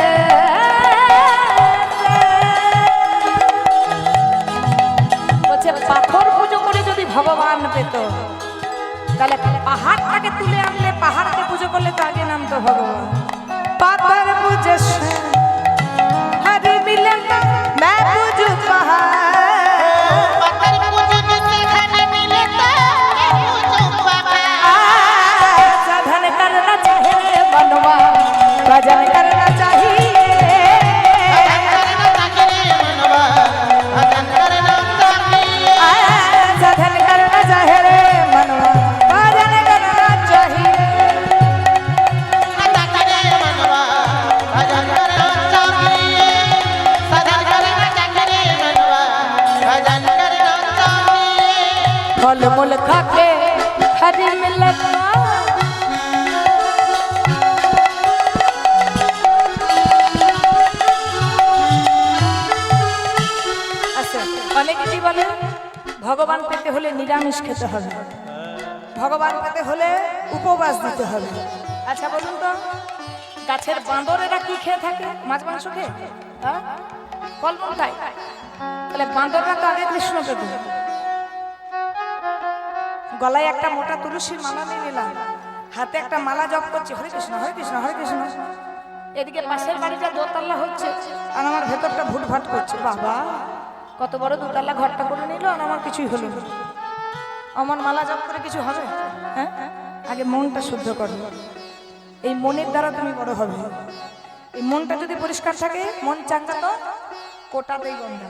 বলছে পাথর পুজো করে যদি ভগবান পেত তাহলে পাহাড়টাকে তুলে আনলে, পাহাড়কে পুজো করলে তো আগে নামতো ভগবান। पाथर पूजे हरि मिले तो मैं पूजू पहाड़ पत्थर पूजो जिसे खाने मिले तो पूजो बाबा। साधन करना चाहिए मनवा भजन करना चाहिए भजन करना चाहिए, भजन करना चाहिए। साधन करना चाहिए मनवा भजन करना चाहिए साधन करना चाहिए मनवा, भजन करना चाहिए। फल मूल खाके हरि मिलत আচ্ছা, অনেকে কি বলে ভগবান পেতে হলে নিরামিষ খেতে হবে, ভগবান পেতে হলে উপবাস দিতে হবে। আচ্ছা বলুন তো, গাছের বাঁদরেরা কি খেয়ে থাকে? মাছ মাংস খেয়ে, হ্যাঁ, ফলমূল খায়। তাহলে বাঁদররা তো আগে কৃষ্ণ পেত। গলায় একটা মোটা তুলসীর মালা নিয়ে নিলাম, হাতে একটা মালা জপ করছে, হরে কৃষ্ণ হরে কৃষ্ণ হরে কৃষ্ণ। এদিকে পাশের বাড়িটা দোতলা হচ্ছে আর আমার ভেতরটা ভুটভাট করছে। বাবা, কত বড় দোতলা ঘরটা করে নিল আর আমার কিছুই হলো না। আমার মালা জপ করে কিছু হবে? হ্যাঁ, আগে মনটা শুদ্ধ করো। এই মনের দ্বারা তুমি বড় হবে। এই মনটা যদি পরিষ্কার থাকে, মন চাঙ্গা তো কোটাতেই গন্ধ।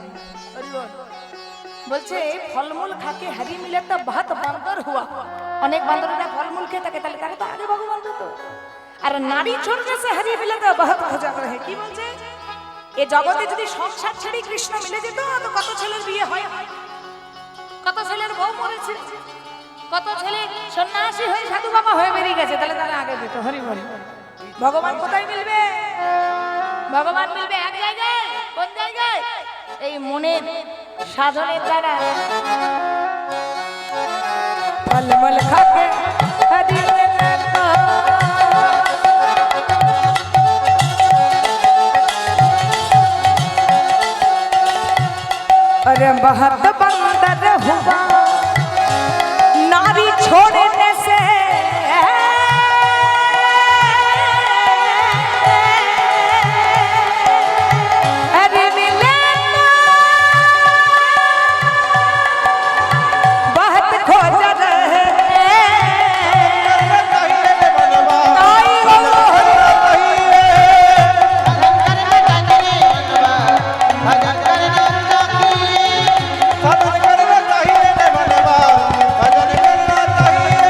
বলছে ফলমূল খাকে হারি মিলে তো বহুত বান্দর হুয়া। অনেক বান্দরেরা ফলমূল খেয়ে থাকে, তাহলে তারা তো আগে ভগবান পেত। আর নারী ছোড়নে সে হারি মিলে তো বহুত খোঁজা করে। কি বলছে? এ জগতে যদি সংসার ছেড়ে কৃষ্ণ মিলে যেত তো কত ছেলের বিয়ে হয়, কত ছেলের বউ মরেছে, কত ছেলে সন্ন্যাসী হয়ে সাধু বাবা হয়ে বেরিয়ে গেছে। তাহলে তারা আগে পেত। হরি বল। ভগবান কোথায় মিলবে? ভগবান মিলবে এক জায়গায়। কোন জায়গায়? এই মনের সাধনের দ্বারা। फल मूल खाके हरि मिलत अरे बहुत बंदर हुआ नारी छोड़ने से हरि मिले बहुत खोज रहे भजन करना चाहिए मनवा, भजन करना चाहिए।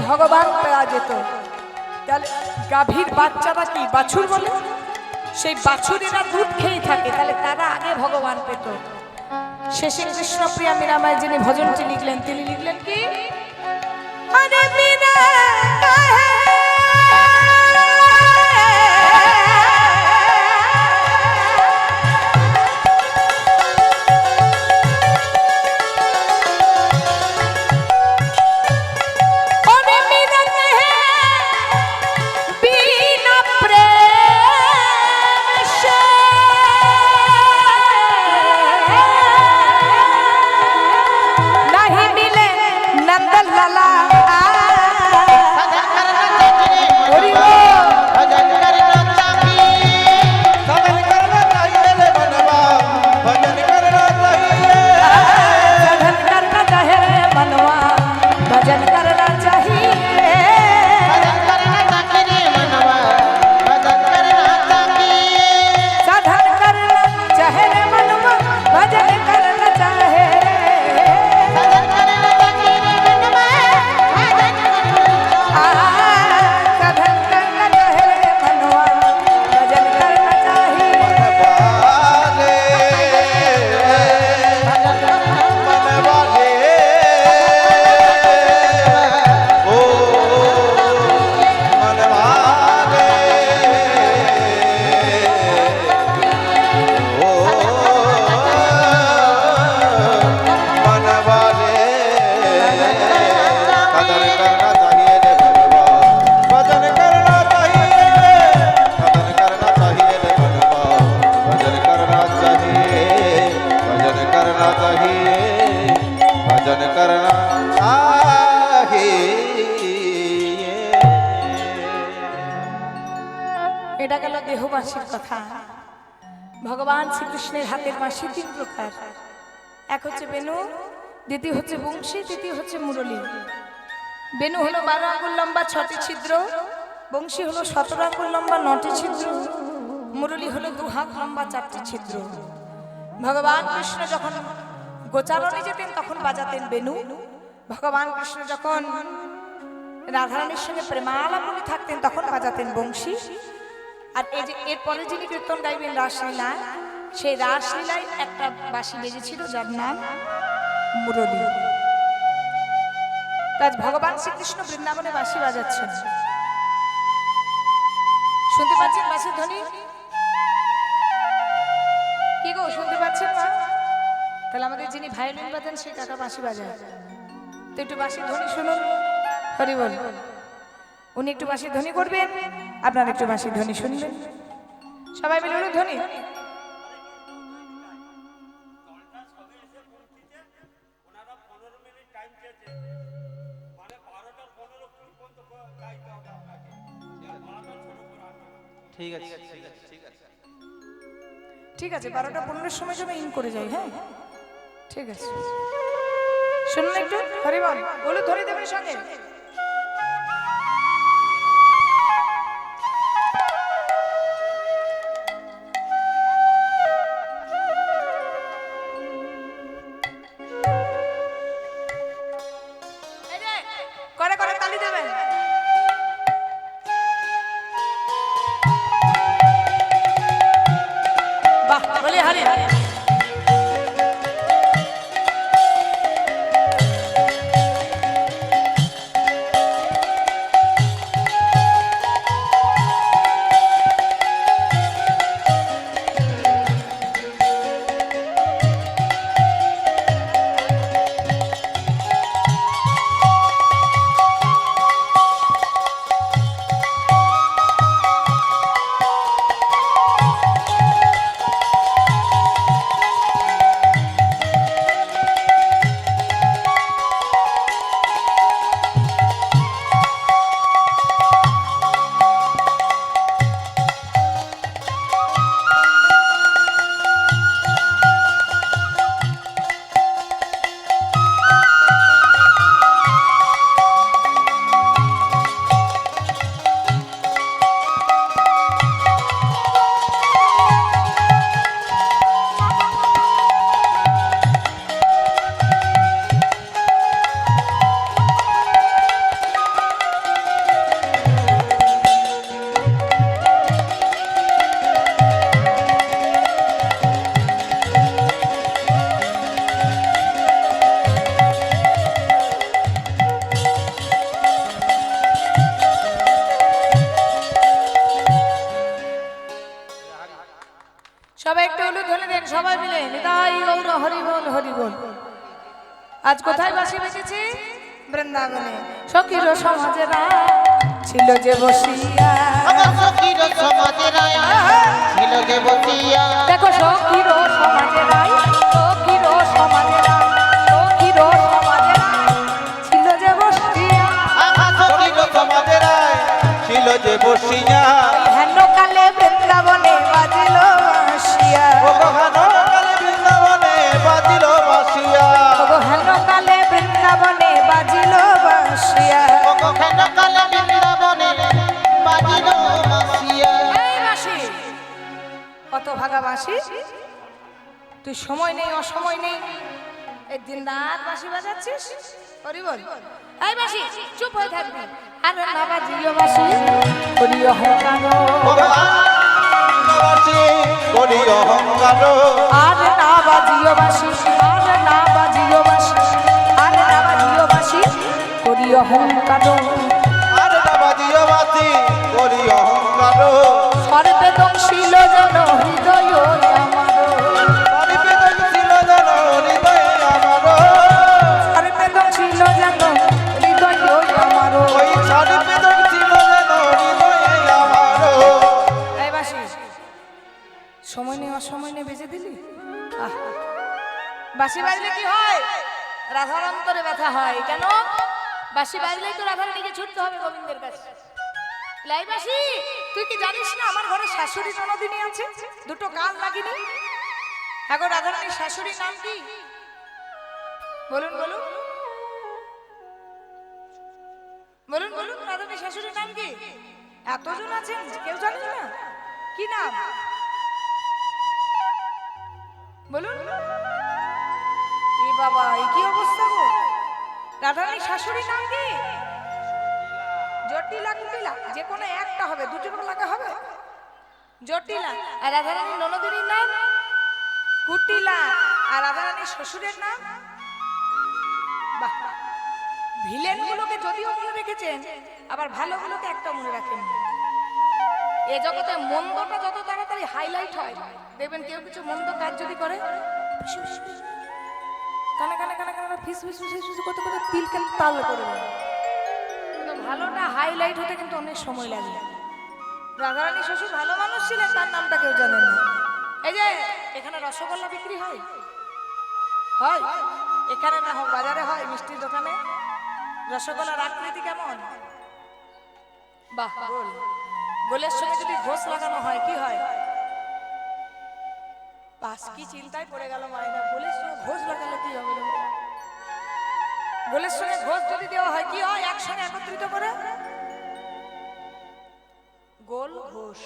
ভগবান পাওয়া যেত, তাহলে গাভীর বাচ্চারা কি বাছুর বলে? সেই বাছুরেরা দুধ খেয়ে থাকে, তাহলে তারা আগে ভগবান পেত। শেষে কৃষ্ণপ্রিয়া মীরাবাই যিনি ভজনটি লিখলেন, তিনি লিখলেন কি, আরে মীরা এটা গেল দেহবাসীর কথা। ভগবান শ্রীকৃষ্ণের হাতের বাঁশি তিন প্রকার, এক হচ্ছে বেনু, দ্বিতীয় হচ্ছে বংশী, তৃতীয় হচ্ছে মুরলী। বেনু হলো 12 আঙ্গুল লম্বা 6টি ছিদ্র, বংশী হলো 17 আঙ্গুল লম্বা 9টি ছিদ্র, মুরলী হলো 2 হাত লম্বা 4টি ছিদ্র। ভগবান কৃষ্ণ যখন গোচারণে যেতেন তখন বাজাতেন বেনু, ভগবান কৃষ্ণ যখন রাধারানীর সঙ্গে প্রেমালাপনে থাকতেন তখন বাজাতেন বংশী। আর এই যে এরপরে যিনি কীর্তন গাইবেন রাসলীলা, সেই রাসলীলায় একটা বাঁশি বেজেছিল যার নাম মুরলী। আজ ভগবান শ্রীকৃষ্ণ বৃন্দাবনে বাঁশি বাজাচ্ছেন, শুনতে পাচ্ছেন বাঁশির ধ্বনি? কি গো শুনতে পাচ্ছেন না? তাহলে আমাদের যিনি ভায়োলিন বাজান সেই কাকা বাঁশি বাজায়, তো একটু বাঁশির ধ্বনি শুনুন। হরি বল। উনি একটু বাঁশির ধ্বনি করবেন, আপনারা একটু বাঁশির ধ্বনি শুনবেন, সবাই মিলে বলুন ধ্বনি। ঠিক আছে, ঠিক আছে, ঠিক আছে, ঠিক আছে, 12টা 15 সময় জন্য ইন করে যাই। হ্যাঁ ঠিক আছে, শুনুন একটু। হরি বল, বলুন ধরে দেবেন সঙ্গে। করে করে তালি দেবেন। বাহ, বলি হারি হারি। হরি বল। আজ কোথায় বাঁশি বেজেছি? বৃন্দাবনে। সখীর সমাজেরা ছিল যে বসিয়া, আমার সখীর সমাজেরা ছিল যে বসিয়া, দেখো সখীর সমাজেরা, সখীর সমাজেরা, সখীর সমাজেরা ছিল যে বসিয়া, আমার সখীর সমাজেরা ছিল যে বসিয়া হেন কালে বৃন্দাবনে বাজিল বাঁশিয়া, ও কখনো কালে বৃন্দাবনে বাজিল বাঁশিয়া ওগো হেন কালে বৃন্দাবনে বাজিল বাঁশিয়া। ও কখনো কালে বৃন্দাবনে বাজিল বাঁশিয়া। এই বাঁশি, কত ভাগা বাঁশি, তুই সময় নেই অসময় নেই এই দিন রাত বাঁশি বাজাচ্ছিস। হরি বল। এই বাঁশি চুপ হয়ে থাকবি, আর না বাজিও বাঁশি করি অহংকার, বাসি করি অহংকার আর না বাজিও বাঁশি, আর না বাজিও বাঁশি, আর না বাজিও বাঁশি করি অহংকার। আর না বাজিও বাসি করি অহংকার সর্বেদংশীল যেন হৃদয় আমার, পরিবেদন ছিল যেন হৃদয়ে আমার সর্বেদংশীল যেন হৃদয় আমার। ওই সর্বেদন ছিল যেন হৃদয়ে আমার এই বাঁশি সময় নেই অসময় নেই বেজে দিলি। আহ! বাঁশি বাজলে কি হয়? রাধার অন্তরে ব্যথা হয়। কেন? বাঁশি বাজলেই তো রাধার দিকে ছুটতে হবে গোবিন্দের কাছে। লাই বাঁশি, তুই কি জানিস না আমার ঘরে শাশুড়ি ননদিনী আছে, দুটো কান লাগিনি। এখন রাধারানীর শাশুড়ির নাম কি? বলুন বলুন বলুন বলুন, রাধারানীর শাশুড়ির নাম কি? এতজন আছেন কেউ জানেন না কি নাম? বলুন। এ বাবা, এই কি অবস্থা গো? রাধারানীর শাশুড়ির নাম কি? জটিলা কুটিলা, যে কোনো একটা হবে, দুটো করে লাগা হবে। জটিলা। আর রাধারানীর ননদিনীর নাম কুটিলা, আর রাধারানীর শ্বশুরের নাম? বাহ, ভিলেন গুলোকে যদিও মনে রেখেছেন, আবার ভালো গুলোকে একটা মনে রাখেন। এ জগতে মন্দটা যত তাড়াতাড়ি হাইলাইট হয়, দেখবেন কেউ কিছু মন্দ কাজ যদি করে কানে কানে কানে কানে ফিস ফিস ফিস ফিস করতে করতে তিলকে তাল করে দেয়। কিন্তু ভালোটা হাইলাইট হতে কিন্তু অনেক সময় লাগে। রাধারানী শ্বশুর ভালো মানুষ ছিলেন, তার নামটা কেউ জানেন না। এই যে এখানে রসগোল্লা বিক্রি হয়, হয় এখানে না হোক বাজারে হয়, মিষ্টির দোকানে রসগোল্লার আকৃতি কেমন? বাহ, গোল। গোলের সঙ্গে যদি ঘোষ লাগানো হয় কি হয়? বাস, কি চিন্তায় পড়ে গেল মায়েরা, গোলের সঙ্গে ঘোষ লাগালে কি হবে? গোলের সঙ্গে ঘোষ যদি দেওয়া হয় কি হয়? একসঙ্গে একত্রিত করে গোল ঘোষ।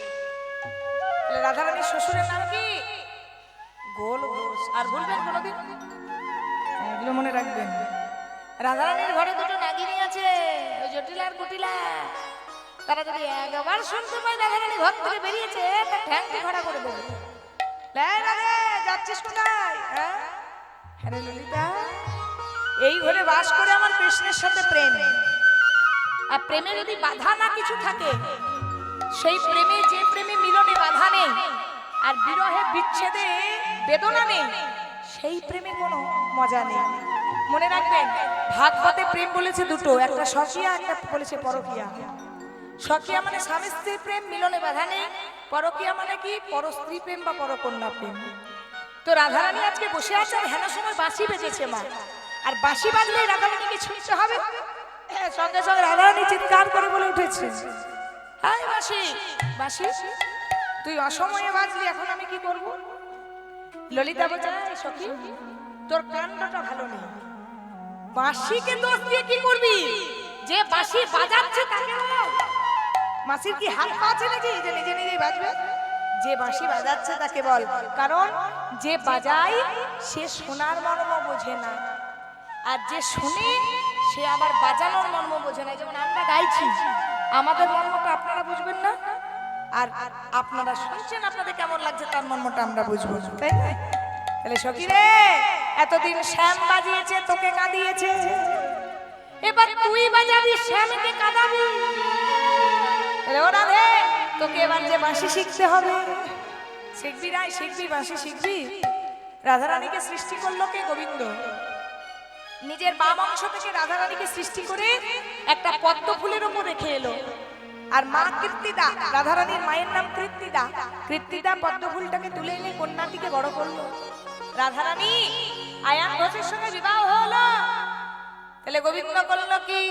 রাধারানীর শ্বশুরের নাম কি? গোল ঘোষ। আর বলবেন কোনোদিন, এগুলো মনে রাখবেন। রাধারানীর ঘরে দুটো নাগিনী আছে, ওই জটিলা আর কুটিলা। তারা যদি একবার শুনতে পায় রাধারানী ঘর থেকে বেরিয়েছে, তার ঠ্যাংটি খড়া করে দেবে। যাচ্ছিস কোথায়? হ্যাঁ রে ললিতা, এই ঘরে বাস করে আমার কৃষ্ণের সাথে প্রেম। আর প্রেমে যদি বাধা না কিছু থাকে, সেই প্রেমে, যে প্রেমে মিলনে বাধা নেই আর বিরহে বিচ্ছেদে বেদনা নেই, সেই প্রেমে কোনো মজা নেই। মনে রাখবেন, ভাগবতে প্রেম বলেছে দুটো, একটা স্বকীয়া, একটা বলেছে পরকীয়া। স্বকীয়া মানে স্বামী স্ত্রীর প্রেম, মিলনে বাধা নেই। পরকীয়া মানে কি? পরস্ত্রী প্রেম বা পরকন্যা প্রেম। তো রাধারানী আজকে বসে আছে, আর হেন সময় বাঁশি বেজেছে মা, আর বাঁশি বাজলেই রাধারানীকে ছুটতে হবে। সঙ্গে সঙ্গে রাধারানী চিৎকার করে বলে উঠেছে, হাই বাঁশি, বাঁশি তুই অসময়ে বাজলি, এখন আমি কি করব? ললিতা বলছে, সখী তোর কান্নাটা ভালো নেই, বাঁশিকে দোষ দিয়ে কি করবি? যে বাঁশি বাজাচ্ছে তাকে বল। মাসির কি হাত পা আছে নাকি যে নিজে নিজেই বাজবে? যে বাঁশি বাজাচ্ছে তাকে বল, কারণ যে বাজায় সে শোনার মর্ম বোঝে না, আর যে শুনে সে আবার বাজানোর মর্ম বোঝে না। যেমন আমরা গাইছি, আমাদের মর্মটা আপনারা বুঝবেন না, আর আপনারা শুনছেন, আপনাদের কেমন লাগছে তার মর্মটা আমরা বুঝবো, তাই না? তাহলে সখী রে, এতদিন শ্যাম বাজিয়েছে, তোকে কাঁদিয়েছে, এবার তুই বাজাবি, শ্যামকে কাঁদাবি। তাহলে ওরা রে, তোকে এবার যে বাঁশি শিখতে হবে। শিখবি না? শিখবি, বাঁশি শিখবি। রাধারানীকে সৃষ্টি করলো কে? গোবিন্দ। নিজের বাম অংশ থেকে রাধারানীকে সৃষ্টি করে একটা পদ্ম ফুলের উপর রেখে এলো। আর মা কীর্তিদা, রাধারানীর মায়ের নাম কীর্তিদা, কীর্তিদা পদ্ম ফুলটাকে তুলে এনে কন্যাটিকে বড় করলো। রাধারানী আয়ান ঘোষের সঙ্গে বিবাহ হলো। তাহলে গোবিন্দ করলো কি?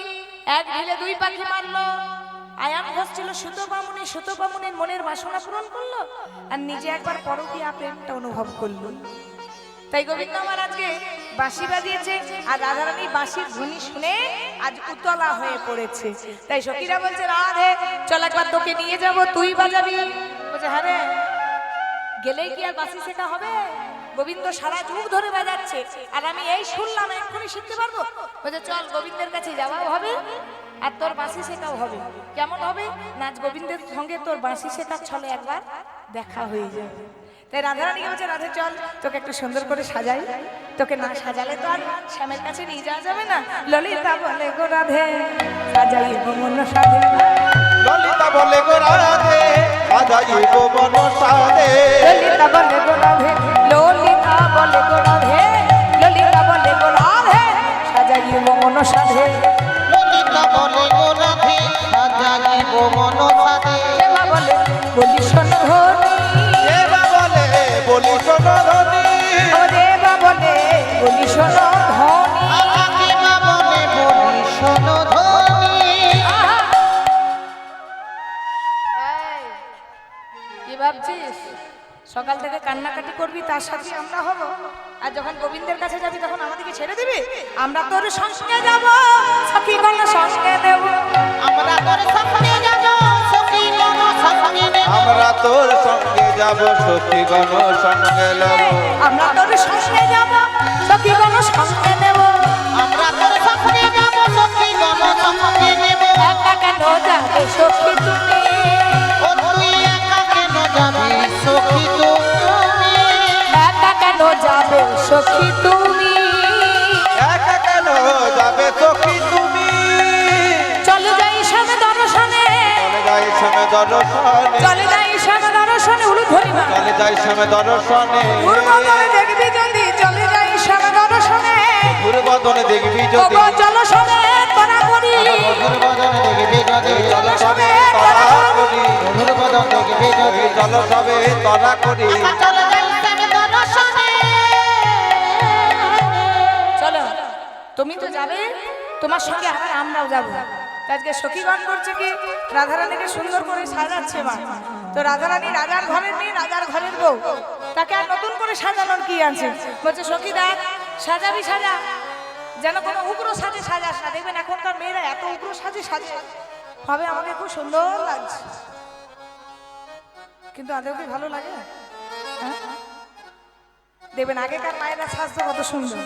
এক ঢিলে দুই পাখি মারলো। আয়ান ঘোষ ছিল সুতপামুনি, সুতপামুনির মনের বাসনা পূরণ করলো, আর নিজে একবার পরকীয়া প্রেমটা অনুভব করলো। তাই গোবিন্দ মহারাজকে বাঁশি বাজিয়েছে, আর রাধারানী বাঁশির ধ্বনি শুনে আজ উতলা হয়ে পড়েছে। তাই সখীরা বলছে, রাধে চল একবার তোকে নিয়ে যাব, তুই বাজাবি। বলছে হ্যাঁ রে, গেলেই কি আর বাঁশি শেখা হবে? গোবিন্দ সারা যুগ ধরে বাজাচ্ছে, আর আমি এই শুনলাম, এক্ষুনি শিখতে পারবো? বলছে চল, গোবিন্দের কাছে যাওয়াও হবে আর তোর বাঁশি শেখাও হবে। কেমন হবে? নাচ গোবিন্দের সঙ্গে তোর বাঁশি শেখার ছলে একবার দেখা হয়ে যাবে। তাই রাধারানীকে বলছে, রাধে চল তোকে একটু সুন্দর করে সাজাই, তোকে না সাজালে তো আর শ্যামের কাছে নিয়ে যাওয়া যাবে না। ললিতা বলে গো রাধে সাজাইব মন সাধে, ললিতা বলে গো রাধে সাজাইব মন সাধে, ললিতা বলে গো রাধে, ললিতা বলে গো রাধে, ললিতা বলে গো রাধে সাজাইব মন সাধে। ললিতা বলে গো রাধে সাজাইব মন সাধে, দেবা বলে বলি শোন ধ্বনি, দেবা বলে বলি শোন ধ্বনি, ও দেবা বলে বলি শোন ধ্বনি। আমাকে বা বলে বলি শোন ধ্বনি। এই, কি ভাবছিস? সকাল থেকে কান্নাকাটি করবি, তার সাথে আমরা হব? আর যখন গোবিন্দের কাছে যাবি তখন আমাদেরকে ছেড়ে দিবি? আমরা তোর সঙ্গে যাব, সখী গণ সঙ্গে দেব। আমরা তোর সঙ্গে যাব, সখী গণ সঙ্গে নেব। আমরা তোর সঙ্গে যাব, সখীগণ সঙ্গে নেব, আমরা তোর সঙ্গে যাব, সখী গণ সঙ্গে দেব। আমরা তোর সঙ্গে যাব, সখী গণ সঙ্গে নেব। একা কেন যাবে সখী তুমি? ও তুই একা কেন যাবি সখী তুমি? একা কেন যাবে সখী তুমি? একা কেন যাবে সখী তুমি? চলে যাই শ্যামে দর্শনে, চলে যাই শ্যামে দর্শনে, চলে যাই শ্যামে দর্শনে, উলু ধরিবা চলে যাই শ্যামে দর্শনে, পূর্বদনে দেখবি যদি, চলে যাই শ্যামে দর্শনে। পূর্বদনে দেখবি যদি, ওগো চলো সবে তোরা করি, মধুরবদন দেখবি যদি, চলো সবে তরা করি, মধুরবদন দেখবি যদি, চলো সবে তরা করি। চলে যাই শ্যামে দর্শনে। চলো তুমি তো যাবে, তোমার সঙ্গে আবার আমরাও যাবো। আজকে সখীগণ করছে কি, রাধারানীকে সুন্দর করে সাজাচ্ছে মা। তো রাধারানী রাজার ঘরের মেয়ে, রাজার ঘরের বউ, তাকে আর নতুন করে সাজানোর কি আছে? বলছে সখী দেখ, সাজাবি সাজা, যেন কোনো উগ্র সাজে সাজাস না। দেখবেন এখনকার মেয়েরা এত উগ্র সাজে সাজে, হবে আমাকে খুব সুন্দর লাগছে, কিন্তু আদেও কি ভালো লাগে? হ্যাঁ? দেখবেন আগেকার মায়েরা সাজতো কত সুন্দর,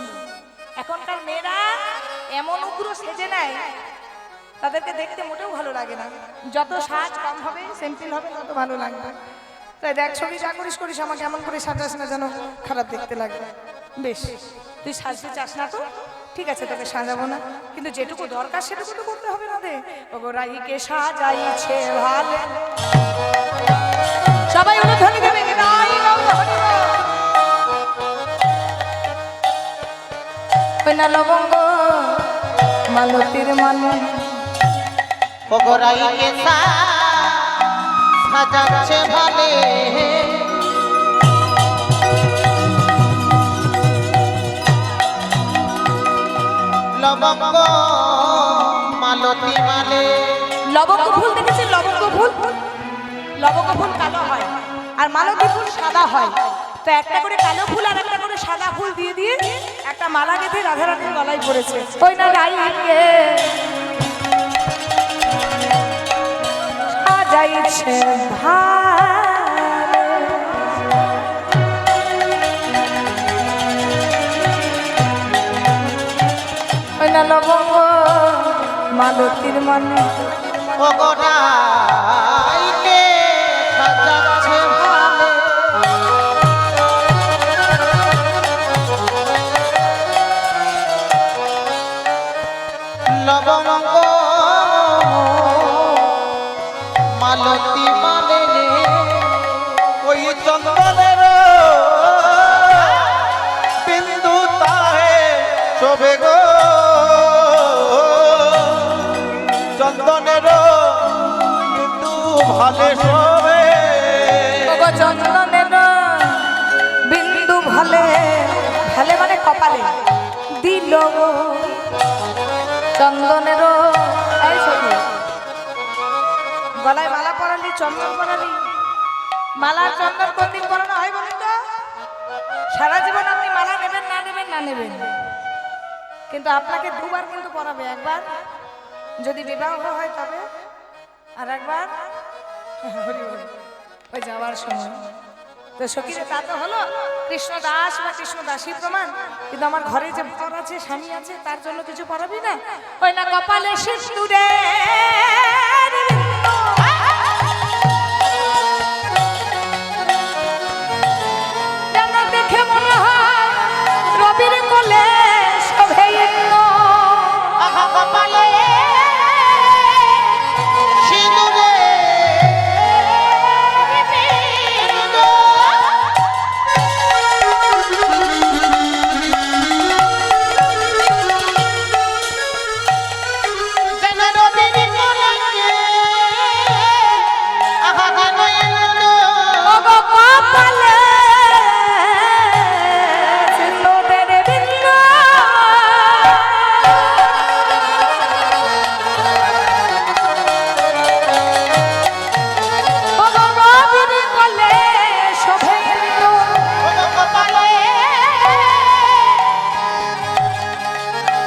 এখনকার মেয়েরা এমন উগ্র সেজে নেয়, তাদেরকে দেখতে মোটেও ভালো লাগে না। যত সাজ কম হবে, সিম্পল হবে, তত ভালো লাগবে। তাই দেখ ছবি যা করিস করিস, আমাকে এমন করে সাজাস না যেন খারাপ দেখতে লাগবে। বেশ, তুই সাজতে চাস না তো ঠিক আছে, তোকে সাজাবো না, কিন্তু যেটুকু দরকার সেটুকু তো করতে হবে না রে। ওগো রাইকে সাজাইছে ভালো, সবাই অনুধ্বনি দেবে, রাই নাম হরি বল। ওই না লবঙ্গ মালতীর মানে, পগরাইকে সাজাচ্ছে ভালে, লবঙ্গ মালতী মালে। লবঙ্গ ফুল দেখেছি, লবঙ্গ ফুল, লবঙ্গ ফুল কালো হয় আর মালতী ফুল সাদা হয়। তো একটা করে কালো ফুল আর একটা করে সাদা ফুল দিয়ে দিয়ে একটা মালা গেঁথে রাধারানীর গলায় পড়েছে। ওই না রাইকে সাজাইছে ভালো, ওই না লবঙ্গ মালতীর মানে, পগরাইকে সাজাচ্ছে ভালে, লবঙ্গ মালতী মালে। ওই চন্দনের শোভে গো চন্দনের কিন্তু ভালে শোভে ওগো চন্দনের বিন্দু ভালে ভালে মানে কপালে দিল গো চন্দনের এই সখী গলায় মালা পরালি চন্দন পরালি মালা আর চন্দন কোনদিন পরানো হয় বলুন তো সারা জীবন আপনি মালা নেবেন না নেবেন না নেবেন কিন্তু আপনাকে দুবার কিন্তু পরাবে একবার যদি বিবাহ হয় তবে আর একবার ওই যাওয়ার সময় তো সখীরে তা তো হলো কৃষ্ণ দাস বা কৃষ্ণ দাসী প্রমাণ কিন্তু আমার ঘরে যে বর আছে স্বামী আছে তার জন্য কিছু পরাবি না ওই না কপালে সিঁদুরে দেখে মনে হয় রবির কোলে শোভে আহা কপালে সিঁদুরে বিন্দু যেন রবির কোলে আহা বিন্দু ওগো কপালে সিঁদুরের বিন্দু ওগো রবির কোলে শোভে ওগো কপালে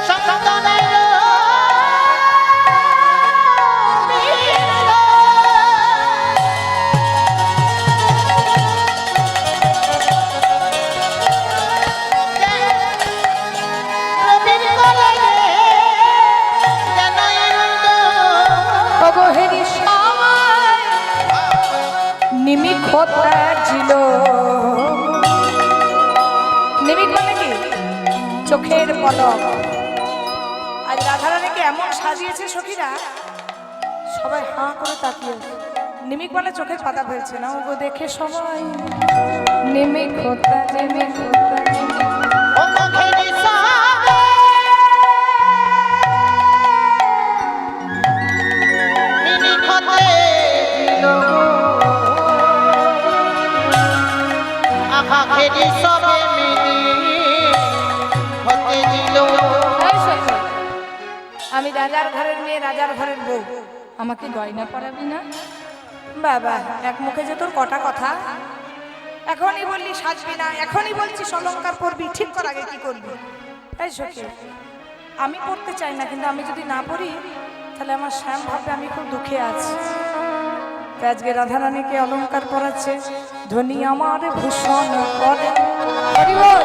চন্দনের বিন্দু রবির কোলে যেন ইন্দু ওগো হেরি সময় নিমিক হতে ছিল নিমিক মানে কি চোখের পলক আজ রাধারানীকে এমন সাজিয়েছে সখীরা সবাই হাঁ করে তাকিয়ে আছে। নিমিক মানে চোখের পাতা ফেলছে না ওগো দেখে সবাই নিমিক হতে নিমিক হতে ও মুখেরি সাবে মিনি খতে দিল আহা খেরি সবে মিনি খতে দিল এই সখী, আমি রাজার ঘরের মেয়ে রাজার ঘরের বউ আমাকে গয়না পরাবি না বাবা এক মুখে যে তোর কটা কথা এখনই বললি সাজবি না এখনই বলছিস অলংকার পরবি ঠিক কর আগে কি করবি এই সখী আমি পড়তে চাই না কিন্তু আমি যদি না পড়ি তাহলে আমার শ্যাম ভাববে আমি খুব দুঃখে আছি তাই আজকে রাধারানীকে অলংকার পরাচ্ছে ধনী আমার ভূষণ করে হরি বল।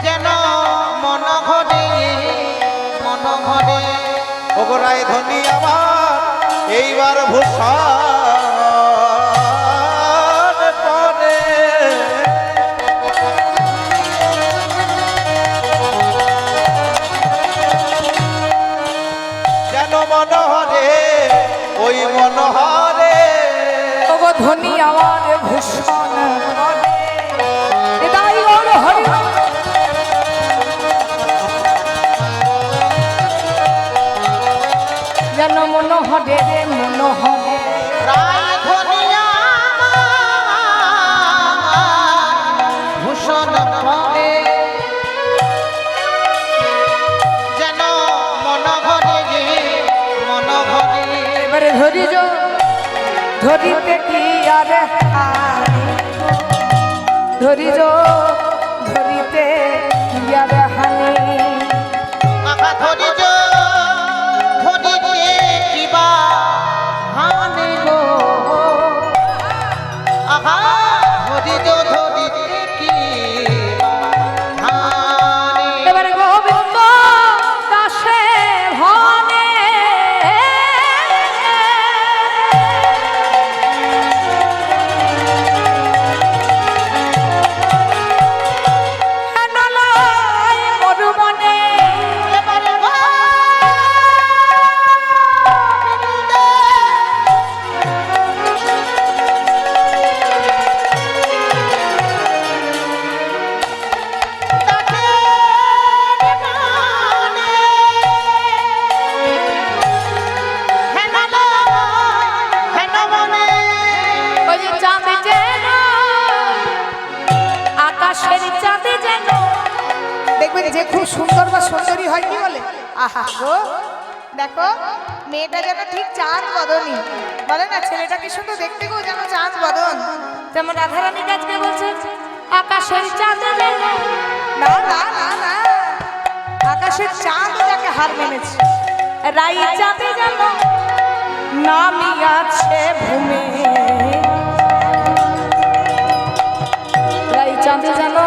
যেন মন ঘরে ওগো রায় ধনী আমার এইবার ভূষণ পরে যেন মনোহরে ওই মনোহরে ওগো ধনী আমার ভূষণ করে এটাই ওর হরি যেন মনোহরে রে মনোহরে রায় ধনিয়া ভূষণ পরে যেন মন ঘরে মন ঘরে এবারে ধরিতে কি আর ধরিজ ধরিতে কি আর হানি আহা ধরিজ ধরিতে কিবা হানে গো আহা ধরিজ ধরিতে কিবা হানে এবারে গোবিন্দ দাসে ভনে সর্বসুন্দরী হয় কি বলে? আহা গো, দেখো মেয়েটা যেন ঠিক চাঁদ বদনী, বলে না ছেলেটা কি সুন্দর দেখতে গো, যেন চাঁদ বদন। যেমন রাধারানী কাজকে বলছে আকাশের চাঁদে মেলে। না না না না, আকাশের চাঁদ যাকে হার মেনেছে। রাই চাঁদে যেন নামিয়াছে ভূমে, রাই চাঁদে যেন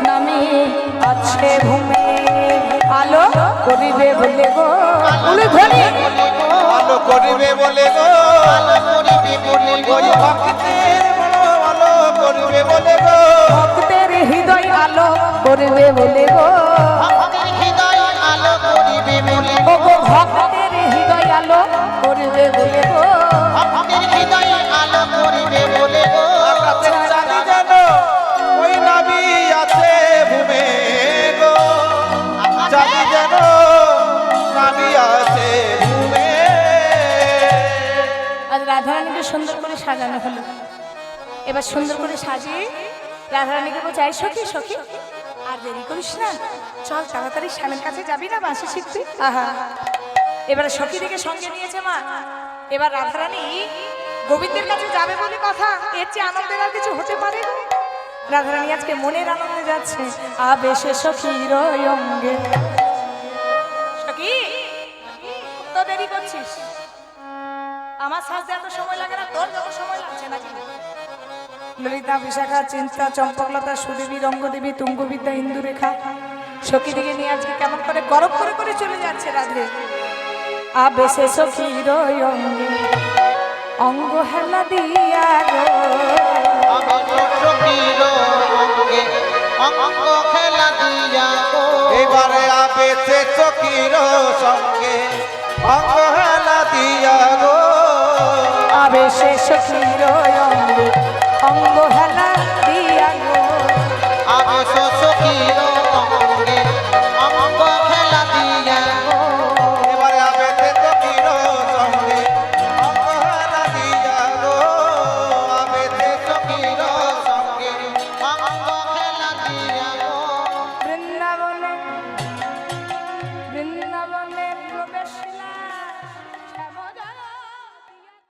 নামি আছে ভূমে। আলো করিবে বলে গো উনি ধরি, আলো করিবে বলে গো আলো করিবে বলে গো ওই ভক্তের মনো আলো করিবে বলে গো ভক্তের হৃদয় আলো করবে বলে গো, ভক্তের হৃদয় আলো করিবে বলে ও গো ভক্তের হৃদয় আলো করবে বলে গো। ভক্তের হৃদয় আলো করিবে বলে গো আকাশের চাঁদি যেন ওই নাবি আছে ভূমে গো চাঁদি যেন নাবি আছে ভূমে। আজ রাধারানীকে সুন্দর করে সাজানো হলো। এবার সুন্দর করে সাজিয়ে রাধারানীকে বলছে এই সখী সখী আর দেরি করিস না, চল তাড়াতাড়ি স্বামীর কাছে যাবি না বাঁশি শিখবি। আহা, এবারে সখীদিকে সঙ্গে নিয়েছে মা। এবার রাধারানী গোবিন্দের কাছে যাবে বলে কথা, এর চেয়ে আনন্দের আর কিছু হতে পারে না। রাধারানী আজকে মনের আনন্দে যাচ্ছে। আবেশে সখীর অঙ্গে। সখী, তো দেরি করছিস, আমার সাজতে এত সময় লাগে না, তোর যত সময় লাগছে নাকি? ললিতা, বিশাখা, চিন্তা, চম্পকলতা, সুদেবী, রঙ্গদেবী, তুঙ্গবিদ্যা, ইন্দুরেখা সখী দিকে নিয়ে আজকে কেমন করে গরম করে করে চলে যাচ্ছে রাধে। আবেশে সখীর অঙ্গে অঙ্গ হেলা দিয়া গো, আমি সখীর অঙ্গে অঙ্গ খেলা দিয়া গো এবারে আবেছে চকির সঙ্গে অঙ্গ হেলা দিয়া গো আবেশে সখীর অঙ্গে